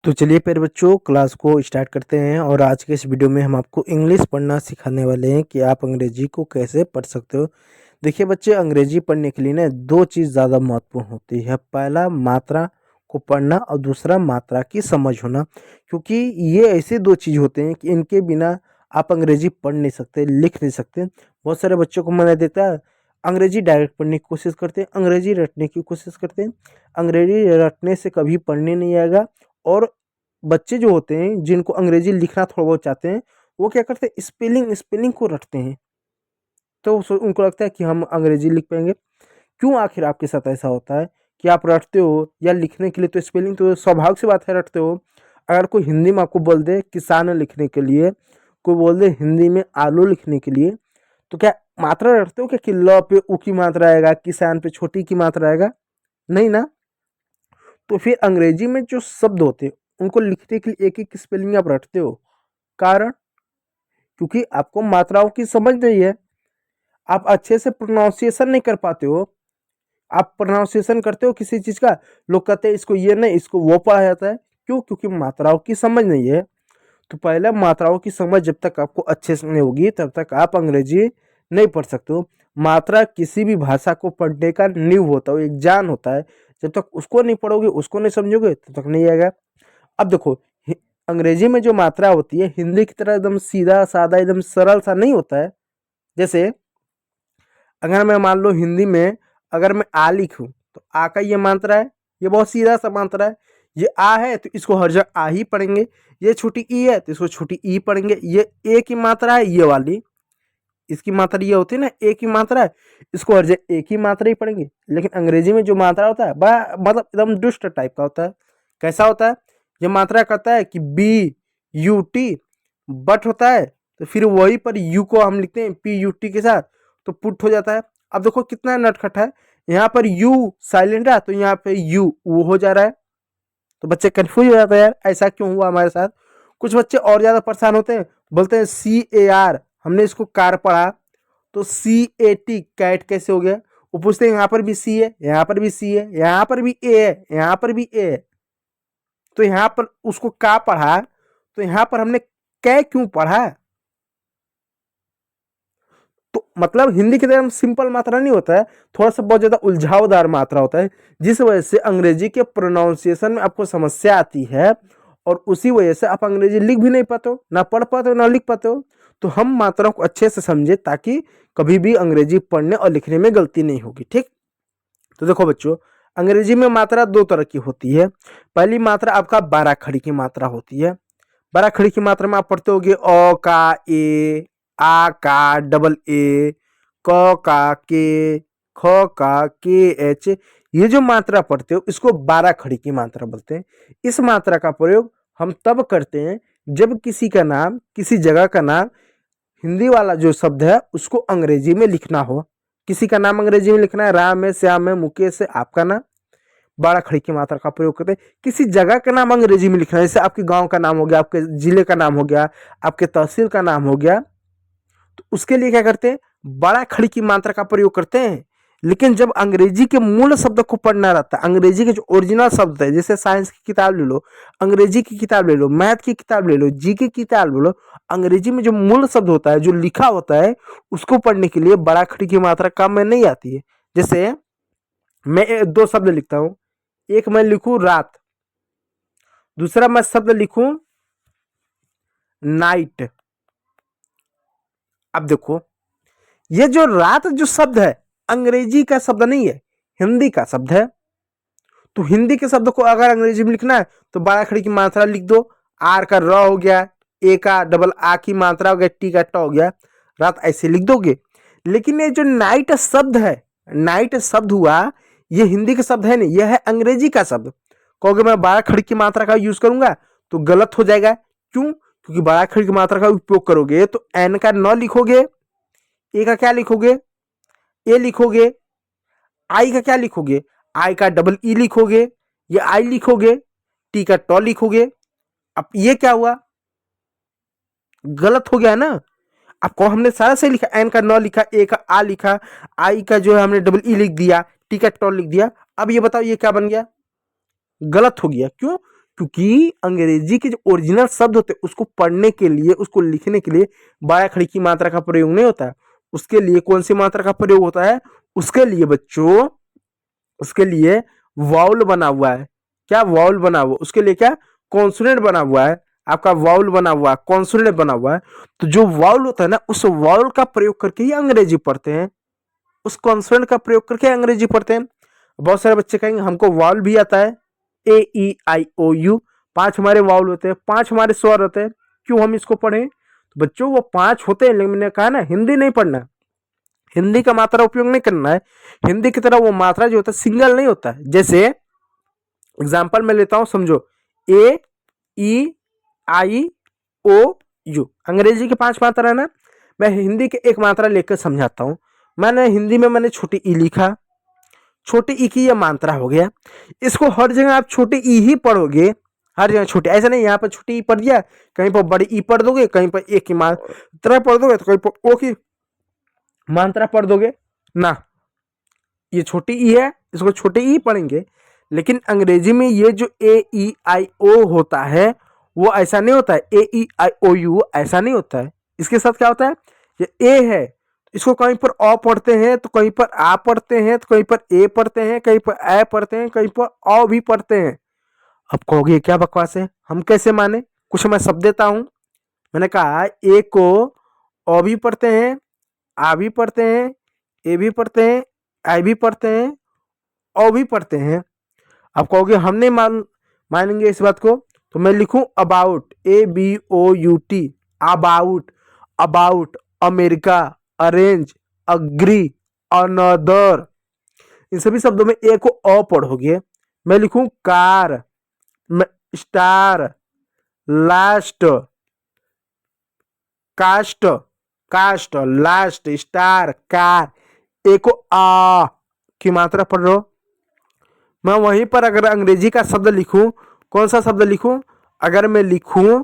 तो चलिए प्यारे बच्चों, क्लास को स्टार्ट करते हैं। और आज के इस वीडियो में हम आपको इंग्लिश पढ़ना सिखाने वाले हैं कि आप अंग्रेजी को कैसे पढ़ सकते हो। देखिए बच्चे, अंग्रेजी पढ़ने के लिए ना दो चीज़ ज़्यादा महत्वपूर्ण होती है। पहला मात्रा को पढ़ना और दूसरा मात्रा की समझ होना, क्योंकि ये ऐसे दो चीज़ होते हैं कि इनके बिना आप अंग्रेजी पढ़ नहीं सकते, लिख नहीं सकते। बहुत सारे बच्चों को मना देता है, अंग्रेजी डायरेक्ट पढ़ने की कोशिश करते हैं, अंग्रेजी रटने की कोशिश करते हैं। अंग्रेजी रटने से कभी पढ़ने नहीं आएगा। और बच्चे जो होते हैं जिनको अंग्रेजी लिखना थोड़ा बहुत चाहते हैं, वो क्या करते हैं, स्पेलिंग स्पेलिंग को रटते हैं। तो उनको लगता है कि हम अंग्रेजी लिख पाएंगे। क्यों आखिर आपके साथ ऐसा होता है कि आप रटते हो? या लिखने के लिए तो स्पेलिंग तो स्वाभाविक सी बात है, रटते हो। अगर कोई हिंदी में आपको बोल दे किसान लिखने के लिए, कोई बोल दे हिंदी में आलू लिखने के लिए, तो क्या मात्रा रटते हो क्या कि ल पे उ की मात्रा आएगा, किसान पे छोटी की मात्रा आएगा? नहीं ना। तो फिर अंग्रेजी में जो शब्द होते हैं उनको लिखने के लिए एक एक स्पेलिंग आप रटते हो। कारण, क्योंकि आपको मात्राओं की समझ नहीं है। आप अच्छे से प्रोनाउंसिएशन नहीं कर पाते हो। आप प्रोनाउंसिएशन करते हो किसी चीज का, लोग कहते हैं इसको ये नहीं, इसको वो पढ़ा जाता है। क्यों? क्योंकि मात्राओं की समझ नहीं है। तो पहले मात्राओं की समझ जब तक आपको अच्छे से नहीं होगी तब तक आप अंग्रेजी नहीं पढ़ सकते हो। मात्रा किसी भी भाषा को पढ़ने का नींव होता है, एक जान होता है। जब तक उसको नहीं पढ़ोगे, उसको नहीं समझोगे, तब तक नहीं आएगा। अब देखो, अंग्रेजी में जो मात्रा होती है हिंदी की तरह एकदम सीधा साधा एकदम सरल सा नहीं होता है। जैसे अगर मैं मान लो हिंदी में अगर मैं आ लिखूं, तो आ का ये मात्रा है, ये बहुत सीधा सा मात्रा है। ये आ है तो इसको हर जगह आ ही पढ़ेंगे। ये छोटी ई है तो इसको छोटी ई पढ़ेंगे। ये ए की मात्रा है, ये वाली इसकी मात्रा ये होती है ना, ए की मात्रा है, इसको हर जगह एक ही मात्रा ही पढ़ेंगे। लेकिन अंग्रेजी में जो मात्रा होता है बड़ा मतलब एकदम दुष्ट टाइप का होता है। कैसा होता है? ये मात्रा कहता है कि बी यू टी, बट होता है तो फिर वही पर यू को हम लिखते हैं पी यू टी के साथ, तो पुट हो जाता है। अब देखो कितना नटखट है, यहाँ पर यू साइलेंट है तो यहाँ पे यू वो हो जा रहा है। तो बच्चे कंफ्यूज हो जाते हैं, यार ऐसा क्यों हुआ हमारे साथ। कुछ बच्चे और ज्यादा परेशान होते हैं, बोलते हैं सी ए आर, हमने इसको कार पढ़ा तो सी ए टी कैट कैसे हो गया। वो पूछते हैं यहाँ पर भी सी है, यहाँ पर भी सी है, यहाँ पर भी ए है, यहाँ पर भी ए है, तो यहाँ पर उसको का पढ़ा, तो यहाँ पर हमने कै क्यों पढ़ा। तो मतलब हिंदी की तरह सिंपल मात्रा नहीं होता है, थोड़ा सा बहुत ज्यादा उलझावदार मात्रा होता है, जिस वजह से अंग्रेजी के प्रोनाउंसिएशन में आपको समस्या आती है। और उसी वजह से आप अंग्रेजी लिख भी नहीं पाते हो, ना पढ़ पाते हो, ना लिख पाते हो। तो हम मात्राओं को अच्छे से समझे ताकि कभी भी अंग्रेजी पढ़ने और लिखने में गलती नहीं होगी। ठीक। तो देखो बच्चों, अंग्रेजी में मात्रा दो तरह की होती है। पहली मात्रा आपका 12 खड़ी की मात्रा होती है। 12 खड़ी की मात्रा में आप पढ़ते होगे अ का ए, आ का डबल ए, क का के, ख का के एच। ये जो मात्रा पढ़ते हो इसको 12 खड़ी की मात्रा बोलते हैं। इस मात्रा का प्रयोग हम तब करते हैं जब किसी का नाम, किसी जगह का नाम, हिंदी वाला जो शब्द है उसको अंग्रेजी में लिखना हो। किसी का नाम अंग्रेजी में लिखना है, राम है, श्याम है, मुकेश है, आपका नाम, 12 खड़ी की मात्रा का प्रयोग करते हैं। किसी जगह का नाम अंग्रेजी में लिखना है, जैसे आपके गांव का नाम हो गया, आपके जिले का नाम हो गया, आपके तहसील का नाम हो गया, तो उसके लिए क्या करते हैं, 12 खड़ी की मात्रा का प्रयोग करते हैं। लेकिन जब अंग्रेजी के मूल शब्द को पढ़ना रहता है, अंग्रेजी के जो ओरिजिनल शब्द है, जैसे साइंस की किताब ले लो, अंग्रेजी की किताब ले लो, मैथ की किताब ले लो, जी की किताब ले लो, अंग्रेजी में जो मूल शब्द होता है, जो लिखा होता है, उसको पढ़ने के लिए 12 खड़ी की मात्रा काम में नहीं आती है। जैसे मैं दो शब्द लिखता हूं, एक मैं लिखूं रात, दूसरा मैं शब्द लिखूं नाइट। अब देखो, ये जो रात जो शब्द है अंग्रेजी का शब्द नहीं है, हिंदी का शब्द है। तो हिंदी के शब्द को अगर अंग्रेजी में लिखना है तो 12 खड़ी की मात्रा लिख दो। आर का र हो गया, ए का डबल आ की मात्रा हो गया, टी का ट हो गया, रात ऐसे लिख दोगे। लेकिन ये जो नाइट शब्द है, नाइट शब्द हुआ, ये हिंदी का शब्द है नहीं, यह है अंग्रेजी का शब्द। कहोगे मैं 12 खड़ी की मात्रा का यूज करूंगा तो गलत हो जाएगा। क्यों? क्योंकि 12 खड़ी की मात्रा का उपयोग करोगे तो एन का न लिखोगे, ए का क्या लिखोगे, ए लिखोगे, आई का क्या लिखोगे, आई का डबल ई लिखोगे, ये आई लिखोगे, टी का ट लिखोगे। अब ये क्या हुआ, गलत हो गया ना। आपको हमने सारा सही लिखा, एन का न लिखा, ए का आ लिखा, आई का जो है हमने डबल ई लिख दिया, टी का ट लिख दिया। अब ये बताओ ये क्या बन गया, गलत हो गया। क्यों? क्योंकि अंग्रेजी के जो ओरिजिनल शब्द होते हैं उसको पढ़ने के लिए, उसको लिखने के लिए बाया खड़ी की मात्रा का प्रयोग नहीं होता है। उसके लिए कौन सी मात्रा का प्रयोग होता है? उसके लिए बच्चों, उसके लिए वाउल बना हुआ है। क्या वाउल बना हुआ? उसके लिए क्या? कॉन्सोनेंट बना हुआ है। आपका वाउल बना हुआ है, कॉन्सोनेंट बना हुआ है। तो जो वाउल होता है ना, उस वाउल का प्रयोग करके ही अंग्रेजी पढ़ते हैं, उस कॉन्सोनेंट का प्रयोग करके अंग्रेजी पढ़ते हैं। बहुत सारे बच्चे कहेंगे हमको वाउल भी आता है, ए ई आई ओ यू, 5 हमारे वाउल होते हैं, 5 हमारे स्वर होते हैं। क्यों हम इसको पढ़ें? तो बच्चों वो 5 होते हैं, लेकिन मैंने कहा ना हिंदी नहीं पढ़ना, हिंदी का मात्रा उपयोग नहीं करना है। हिंदी की तरह वो मात्रा जो होता है सिंगल नहीं होता है। जैसे एग्जाम्पल मैं लेता हूं, समझो, ए ई आई ओ यू, अंग्रेजी के 5 मात्रा है ना, मैं हिंदी के एक मात्रा लेकर समझाता हूं। मैंने हिंदी में मैंने छोटी ई लिखा, छोटी ई की यह मात्रा हो गया। इसको हर जगह आप छोटी ई ही पढ़ोगे, हर जगह छोटी, ऐसा नहीं यहाँ पर छोटी ई पढ़ दिया, कहीं पर बड़ी ई पढ़ दोगे, कहीं पर एक की मात्रा पढ़ दोगे, तो कहीं पर ओ की मात्रा पढ़ दोगे ना। ये छोटी ई है, इसको छोटी ई पढ़ेंगे। लेकिन अंग्रेजी में ये जो ए ई आई ओ होता है वो ऐसा नहीं होता है, ए ई आई ओ यू ऐसा नहीं होता है। इसके साथ क्या होता है? ये ए है, इसको कहीं पर अ पढ़ते हैं, तो कहीं पर आ पढ़ते हैं, तो कहीं पर ए पढ़ते हैं, कहीं पर ए पढ़ते हैं, कहीं पर अ भी पढ़ते हैं। अब कहोगे क्या बकवास है, हम कैसे माने? कुछ मैं शब्द देता हूं। मैंने कहा ए को अ भी पढ़ते हैं, आ भी पढ़ते हैं, ए भी पढ़ते हैं, आई भी पढ़ते हैं, ओ भी पढ़ते हैं। आप कहोगे हम नहीं मानेंगे इस बात को, तो मैं लिखूं about, A B O U T, about, about, America, arrange, agree, another, इन सभी शब्दों में ए को अ पढ़ोगे। मैं लिखूं car, star, last, cast, cast, last, star, car, A को आ की मात्रा पढ़ रहे हो। मैं वहीं पर अगर अंग्रेजी का शब्द लिखूं, कौन सा शब्द लिखूं? अगर मैं लिखूं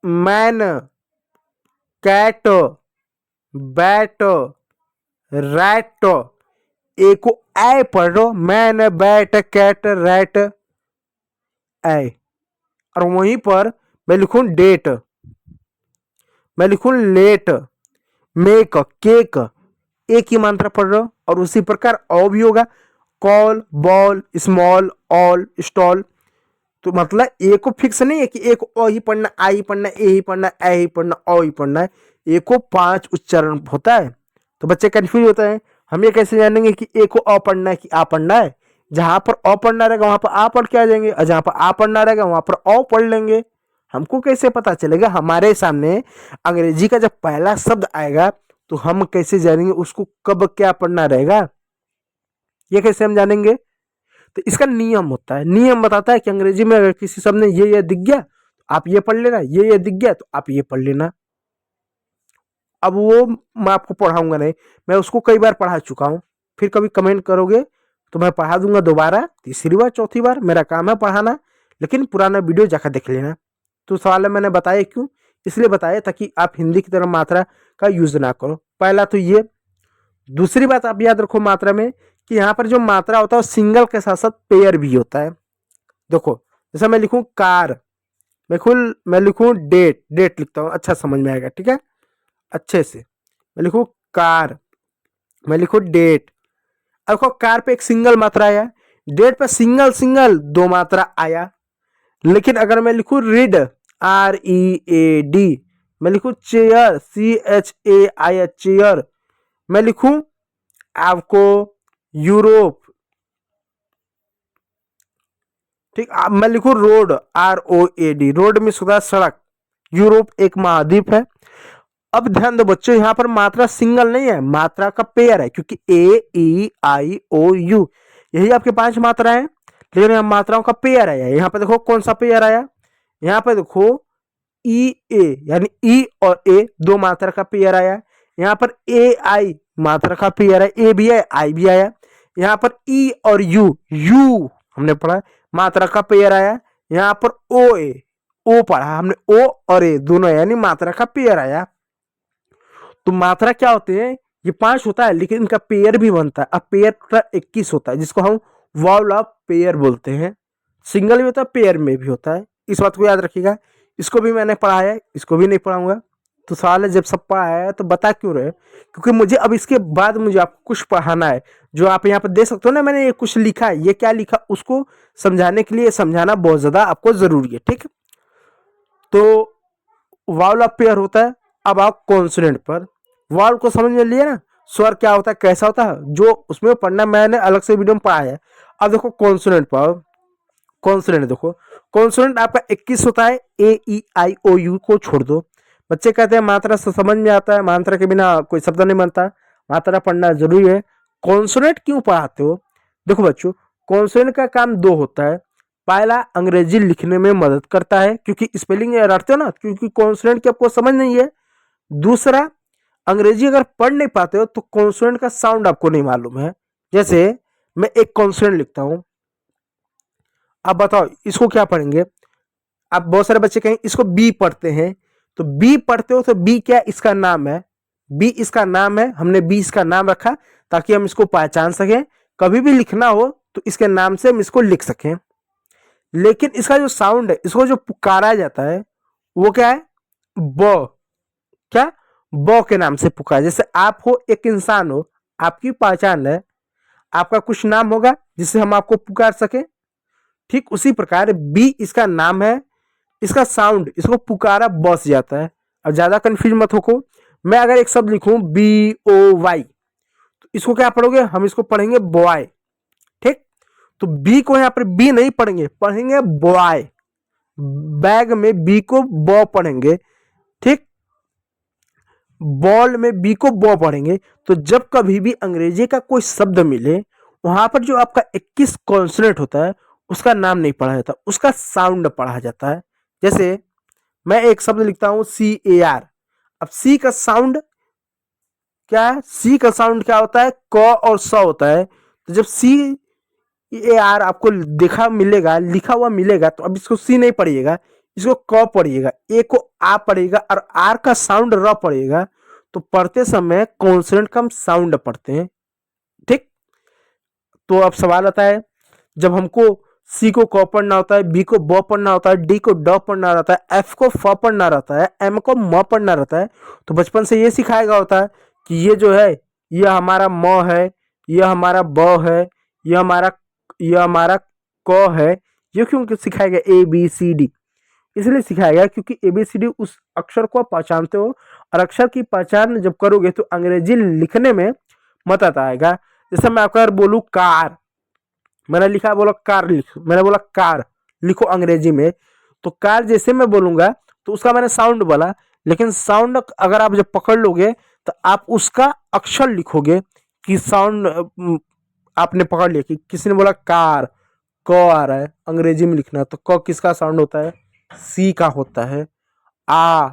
मैन, कैट, बैट, रैट, ए को ए पढ़ लो, मैन, बैट, कैट, रैट, ए। और वहीं पर मैं लिखूं डेट, मैं लिखूं लेट, मेक, केक, ए की मात्रा पढ़ रहा हूं। और उसी प्रकार ओ भी होगा, call, ball, small, all, stall. तो मतलब ए को फिक्स नहीं है कि ए को अ ही पढ़ना, आ ही पढ़ना, ए ही पढ़ना, ए ही पढ़ना, ओ ही पढ़ना है। ए को 5 उच्चारण होता है। तो बच्चे कंफ्यूज होते हैं, हम ये कैसे जानेंगे कि ए को अ पढ़ना है कि आ पढ़ना है? जहां पर अ पढ़ना रहेगा वहां पर आ पढ़ के आ जाएंगे, और जहां पर आ पढ़ना रहेगा वहां पर ओ पढ़ लेंगे। हमको कैसे पता चलेगा? हमारे सामने अंग्रेजी का जब पहला शब्द आएगा तो हम कैसे जानेंगे उसको कब क्या पढ़ना रहेगा? ये कैसे हम जानेंगे? तो इसका नियम होता है, नियम बताता है कि अंग्रेजी में अगर किसी शब्द ने ये दिख गया तो आप ये पढ़ लेना, ये दिख गया तो आप ये पढ़ लेना। अब वो मैं आपको पढ़ाऊंगा नहीं, मैं उसको कई बार पढ़ा चुका हूं। फिर कभी कमेंट करोगे तो मैं पढ़ा दूंगा दोबारा, तीसरी बार, चौथी बार, मेरा काम है पढ़ाना। लेकिन पुराना वीडियो जाकर देख लेना। तो सवाल है मैंने बताया क्यों? इसलिए बताया ताकि आप हिंदी की तरह मात्रा का यूज ना करो। पहला तो ये। दूसरी बात आप याद रखो मात्रा में, कि यहाँ पर जो मात्रा होता है वो सिंगल के साथ साथ पेयर भी होता है। देखो जैसा मैं लिखूं कार, मैं लिखूं डेट, डेट लिखता हूं, अच्छा समझ में आएगा, ठीक है, अच्छे से। मैं लिखूं कार, मैं लिखूं डेट। अब देखो कार पे एक सिंगल मात्रा आया, डेट पे सिंगल सिंगल 2 मात्रा आया। लेकिन अगर मैं लिखूं read, R E A D, मैं लिखूं chair, C H A I, chair, मैं लिखूं आपको यूरोप, ठीक, मैं लिखूं road, R O A D, road में सुधा सड़क, यूरोप एक महाद्वीप है। अब ध्यान दो बच्चों, यहां पर मात्रा सिंगल नहीं है, मात्रा का पेयर है, क्योंकि ए ई आई ओ यू यही आपके 5 मात्रा है। लेकिन यहां मात्राओं का पेयर आया, यहां पर देखो कौन सा पेयर आया, यहां पर देखो ई ए, यानी ई और ए 2 मात्रा का पेयर आया। यहां पर ए आई मात्रा का पेयर है, ए भी है, आई भी आया। यहां पर ई और यू, यू हमने पढ़ा मात्रा का पेयर आया। यहां पर ओ ए, ओ पढ़ा हमने, ओ और ए दोनों यानी मात्रा का पेयर आया। तो मात्रा क्या होते हैं? ये 5 होता है, लेकिन इनका पेयर भी बनता है। अब पेयर टोटल 21 होता है, जिसको हम वाउल ऑफ पेयर बोलते हैं। सिंगल भी होता है, पेयर में भी होता है। इस बात को याद रखिएगा। इसको भी मैंने पढ़ा है, इसको भी नहीं पढ़ाऊंगा। तो सवाल है, जब सब पढ़ा है तो बता क्यों रहे? क्योंकि मुझे अब इसके बाद मुझे आपको कुछ पढ़ाना है। जो आप यहाँ पर देख सकते हो ना, मैंने ये कुछ लिखा है, ये क्या लिखा उसको समझाने के लिए समझाना बहुत ज्यादा आपको जरूरी है। ठीक है, तो वावल ऑफ पेयर होता है। अब आप कॉन्सोनेंट पर, वावल को समझ में लिए ना, स्वर क्या होता है, कैसा होता है, जो उसमें पढ़ना मैंने अलग से वीडियो में पढ़ा है। अब देखो कॉन्सोनेंट पर, कॉन्सोनेंट देखो, कॉन्सोनेंट आपका 21 होता है। ए ई आई ओ यू को छोड़ दो। बच्चे कहते हैं मात्रा से समझ में आता है, मात्रा के बिना कोई शब्द नहीं बनता, मात्रा पढ़ना जरूरी है। कॉन्सोनेंट क्यों पढ़ाते हो? देखो बच्चों, कॉन्सोनेंट का काम दो होता है। पहला, अंग्रेजी लिखने में मदद करता है, क्योंकि स्पेलिंग रटते हो ना, क्योंकि कॉन्सोनेंट की आपको समझ नहीं है। दूसरा, अंग्रेजी अगर पढ़ नहीं पाते हो तो कॉन्सोनेंट का साउंड आपको नहीं मालूम है। जैसे मैं एक कॉन्सोनेंट लिखता हूं, अब बताओ इसको क्या पढ़ेंगे? आप बहुत सारे बच्चे कहें इसको बी पढ़ते हैं, तो बी पढ़ते हो तो बी क्या, इसका नाम है। बी इसका नाम है, हमने बी इसका नाम रखा ताकि हम इसको पहचान सकें। कभी भी लिखना हो तो इसके नाम से हम इसको लिख सकें। लेकिन इसका जो साउंड है, इसको जो पुकारा जाता है वो क्या है? ब। क्या? ब के नाम से पुकारा। जैसे आप हो, एक इंसान हो, आपकी पहचान है, आपका कुछ नाम होगा जिससे हम आपको पुकार सके। ठीक उसी प्रकार बी इसका नाम है, इसका साउंड, इसको पुकारा बस जाता है। अब ज्यादा कंफ्यूज मत हो। मैं अगर एक शब्द लिखूं बी ओ वाई, तो इसको क्या पढ़ोगे? हम इसको पढ़ेंगे बॉय। ठीक, तो बी को यहां पर बी नहीं पढ़ेंगे, पढ़ेंगे बॉय। बैग में बी को बॉ पढ़ेंगे। ठीक, बॉल में बी को बॉ पढ़ेंगे। तो जब कभी भी अंग्रेजी का कोई शब्द मिले, वहां पर जो आपका 21 कॉन्सोनेंट होता है उसका नाम नहीं पढ़ा जाता, उसका साउंड पढ़ा जाता है। जैसे मैं एक शब्द लिखता हूं सी ए आर। अब सी का साउंड क्या है? सी का साउंड क्या होता है? क और स होता है। तो जब सी ए आर आपको देखा मिलेगा, लिखा हुआ मिलेगा, तो अब इसको सी नहीं पढ़िएगा, इसको क पढ़िएगा, ए को आ पढ़िएगा, और आर का साउंड र पढ़िएगा। तो पढ़ते समय कॉन्सोनेंट का हम साउंड पढ़ते हैं। ठीक, तो अब सवाल आता है, जब हमको सी को क पढ़ना होता है, बी को ब पढ़ना होता है, डी को ड पढ़ना रहता है, एफ को फ पढ़ना रहता है, एम को म पढ़ना रहता है, तो बचपन से ये सिखाएगा होता है कि ये जो है, ये हमारा म है, ये हमारा ब है, ये हमारा क है। ये क्यों सिखाएगा? ए बी सी डी इसलिए सिखाएगा क्योंकि ए बी सी डी उस अक्षर को आप पहचानते हो, और अक्षर की पहचान जब करोगे तो अंग्रेजी लिखने में मदद आएगा। जैसे मैं आपको अगर बोलूं कार, मैंने लिखा, बोला कार लिख, मैंने बोला कार लिखो अंग्रेजी में, तो कार जैसे मैं बोलूंगा तो उसका मैंने साउंड बोला, लेकिन साउंड अगर आप जब पकड़ लोगे तो आप उसका अक्षर लिखोगे कि साउंड आपने पकड़ लिया कि किसी ने बोला कार, क आ रहा है, अंग्रेजी में लिखना है, तो क किसका साउंड होता है? सी का होता है। आ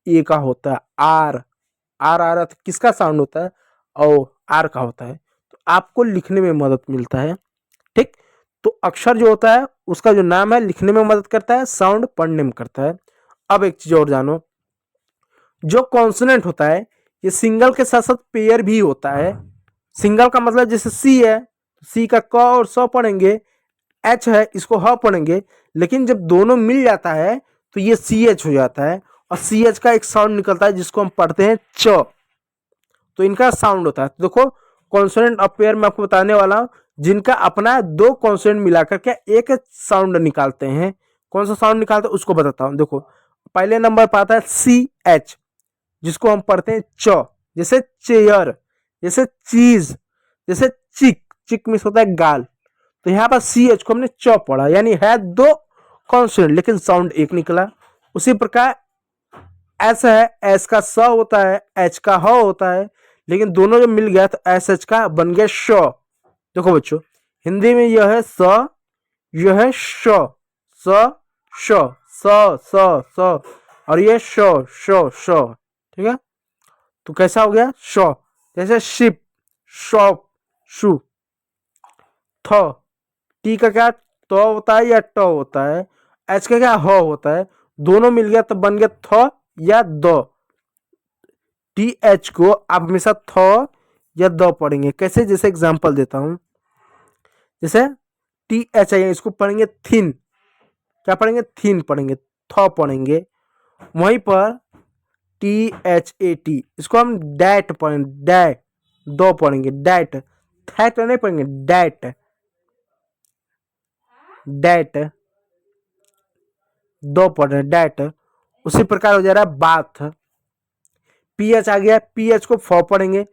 ए का होता है। आर आर आ रहा तो किसका साउंड होता है? ओ आर का होता है। तो आपको लिखने में मदद मिलता है। ठीक, तो अक्षर जो होता है उसका जो नाम है लिखने में मदद करता है, साउंड पढ़ने में करता है। अब एक चीज और जानो, जो कॉन्सोनेंट होता है ये सिंगल के साथ साथ पेयर भी होता है। सिंगल का मतलब जैसे सी है, सी का क और स पढ़ेंगे, एच है इसको ह पढ़ेंगे, लेकिन जब दोनों मिल जाता है तो ये सी एच हो जाता है, और सी एच का एक साउंड निकलता है जिसको हम पढ़ते हैं च। तो इनका साउंड होता है। तो देखो कॉन्सोनेंट ऑफ पेयर में आपको बताने वाला हूं, जिनका अपना दो कॉन्सोनेंट मिलाकर के एक साउंड निकालते हैं। कौन सा साउंड निकालते हैं उसको बताता हूं। देखो पहले नंबर पर आता है सी एच, जिसको हम पढ़ते हैं च। जैसे चेयर, जैसे चीज, जैसे चिक, चिक मिस होता है गाल। तो यहाँ पर सी एच को हमने च पढ़ा, यानी है दो कॉन्सोनेंट लेकिन साउंड एक निकला। उसी प्रकार एस है, एस का स होता है, एच का ह होता है, लेकिन दोनों जब मिल गया तो एस एच का बन गया श। देखो बच्चों, हिंदी में यह है स, यह है श, स श, स स स, और ये श श श। ठीक है, तो कैसा हो गया? श। जैसे शिप, शॉप, शू। थ, टी का क्या तो होता है या ट होता है, एच का क्या ह होता है, दोनों मिल गया तो बन गया थ या द। टी एच को आप हमेशा थ या द पढ़ेंगे। कैसे? जैसे एग्जांपल देता हूं, जैसे THI, इसको पढ़ेंगे थिन। क्या पढ़ेंगे? थिन पढ़ेंगे, थ पढ़ेंगे। वहीं पर THAT, इसको हम डैट पढ़ेंगे, डैट, दो पढ़ेंगे, डैट, थैट नहीं पढ़ेंगे, डैट, डैट, दो पढ़ रहे हैं, डैट। उसी प्रकार हो जा रहा है बाथ। PH आ गया, PH को फ पढ़ेंगे,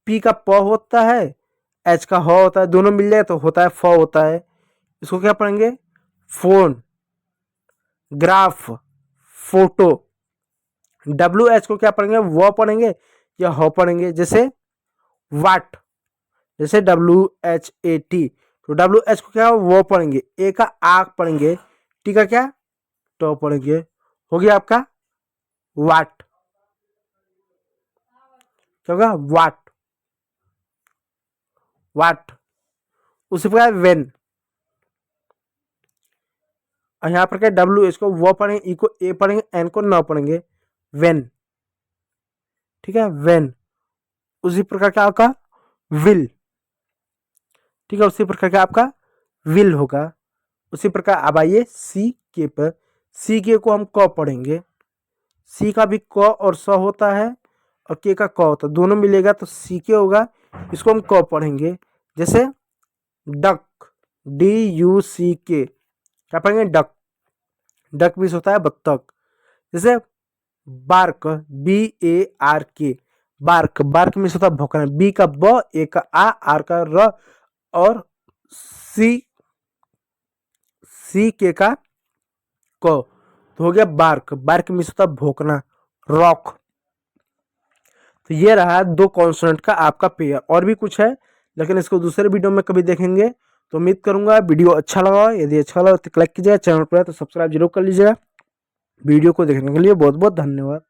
P का प होता है, H का ह होता है, दोनों मिल जाए तो होता है फ होता है। इसको क्या पढ़ेंगे? Phone, graph, photo. WH को क्या पढ़ेंगे? वो पढ़ेंगे या ह पढ़ेंगे? जैसे वाट, जैसे WHAT, तो WH को क्या वो पढ़ेंगे, ए का आग पढ़ेंगे, टी का क्या तो पढ़ेंगे, हो गया आपका वाट। क्या होगा? वाट, वाट। उसी प्रकार वेन, और यहाँ पर क्या W, इसको वो पढ़ेंगे, ई को ए पढ़ेंगे, एन को न पढ़ेंगे, वेन। ठीक है, वेन। उसी प्रकार क्या आपका विल। ठीक है, उसी प्रकार का आपका विल होगा। उसी प्रकार अब आइए सी के पर। सी के को हम क पढ़ेंगे, सी का भी क और स होता है और के का क होता है, दोनों मिलेगा तो सी के होगा, इसको हम क पढ़ेंगे। जैसे डक, DUCK, क्या पढ़ेंगे? डक, डक भी होता है बत्तख। जैसे बार्क, BARK, बार्क, बार्क में होता है भौंकना, बी का ब, ए का आ, आर का र, और सी के का क, तो हो गया बार्क, बार्क में होता है भौंकना, रॉक। तो ये रहा दो कॉन्सोनेंट का आपका पेयर। और भी कुछ है लेकिन इसको दूसरे वीडियो में कभी देखेंगे। तो उम्मीद करूंगा वीडियो अच्छा लगा हो, यदि अच्छा लगा तो लाइक कीजिएगा, चैनल पर है तो सब्सक्राइब जरूर कर लीजिएगा। वीडियो को देखने के लिए बहुत बहुत धन्यवाद।